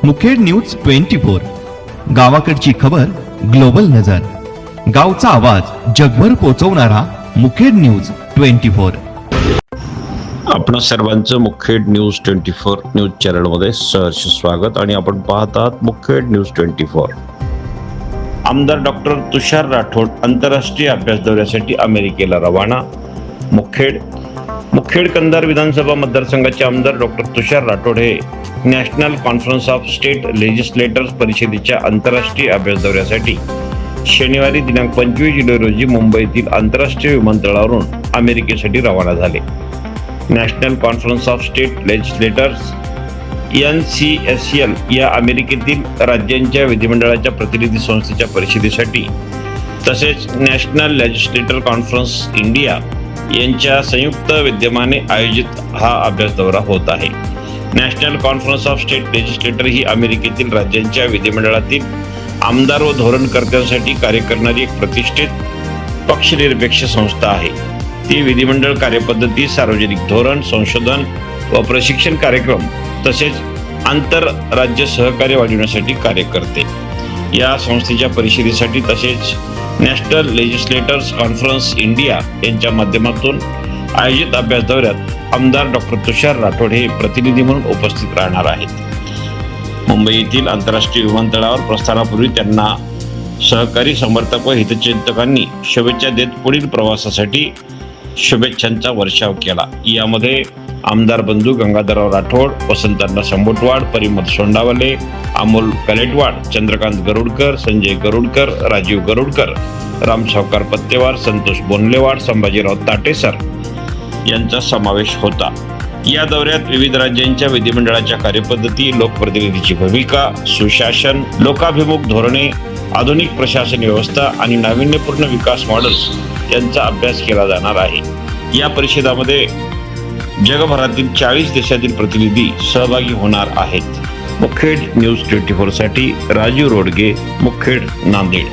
Mukhed news 24, गावाकडची खबर global नजर, गावचा आवाज जगभर पोहोचवणारा मुखेड न्यूज 24। आपण सर्वांचं मुखेड न्यूज 24 न्यूज चॅनलमध्ये सहर्ष स्वागत आणि आपण पाहत आहात मुखेड न्यूज 24। आमदार डॉक्टर तुषार राठोड आंतरराष्ट्रीय अभ्यास दौऱ्यासाठी अमेरिकेला रवाना। मुखेड कंधार विधानसभा मतदारसंघाचे आमदार डॉक्टर तुषार राठोड हे national conference of state legislators परिषदेच्या आंतरराष्ट्रीय अभ्यास दौऱ्यासाठी शनिवारी दिनांक 25 जुलै रोजी मुंबईतील आंतरराष्ट्रीय विमानतळावरून अमेरिकेसाठी रवाना झाले। National conference of state legislators NCSL या अमेरिकेतील राज्यांच्या विधिमंडळाच्या प्रतिनिधी संस्थेच्या परिषदेसाठी तसेच नॅशनल लेजिस्लेटर कॉन्फरन्स इंडिया यांच्या संयुक्त विद्यमाने आयोजित हा अभ्यास दौरा होत आहे। National conference of state legislator ही अमेरिकेतील राज्यांच्या विधिमंडळातील आमदार व धोरणकर्त्यांसाठी कार्य करणारी एक प्रतिष्ठित पक्षनिरपेक्ष संस्था आहे। ती विधिमंडळ कार्यपद्धती, सार्वजनिक धोरण, संशोधन व प्रशिक्षण कार्यक्रम तसेच आंतरराज्य सहकार्य वाढविण्यासाठी कार्य करते। या संस्थेच्या परिषदेसाठी तसेच नॅशनल लेजिस्लेटर्स कॉन्फरन्स इंडिया यांच्या माध्यमातून आयोजित अभ्यास दौऱ्यात आमदार डॉक्टर तुषार राठोड हे प्रतिनिधी म्हणून उपस्थित राहणार आहेत। मुंबई येथील आंतरराष्ट्रीय विमानतळावर प्रस्थानापूर्वी त्यांना सहकारी समर्थक व हितचिंतकांनी शुभेच्छा देत पुढील प्रवासासाठी शुभेच्छांचा वर्षाव केला। यामध्ये आमदार बंधू गंगाधरराव राठोड, वसंतअण्णा संबोटवाड, परिमल सोंडावले, अमोल कलेटवाड, चंद्रकांत गरुडकर, संजय गरुडकर, राजीव गरुडकर, राम सावकार पत्तेवार, संतोष बोनलेवाड, संभाजीराव ताटेसर यांचा समावेश होता। या दौऱ्यात विविध राज्यांच्या विधिमंडळाच्या कार्यपद्धती, लोकप्रतिनिधीची भूमिका, सुशासन, लोकाभिमुख धोरणे, आधुनिक प्रशासन व्यवस्था आणि नाविन्यपूर्ण विकास मॉडेल्स यांचा अभ्यास केला जाणार आहे। या परिषदेमध्ये जगभरातील 40 देशातील प्रतिनिधी सहभागी होणार आहेत। मुखेड न्यूज 24 साठी राजीव रोडगे, मुखेड, नांदेड।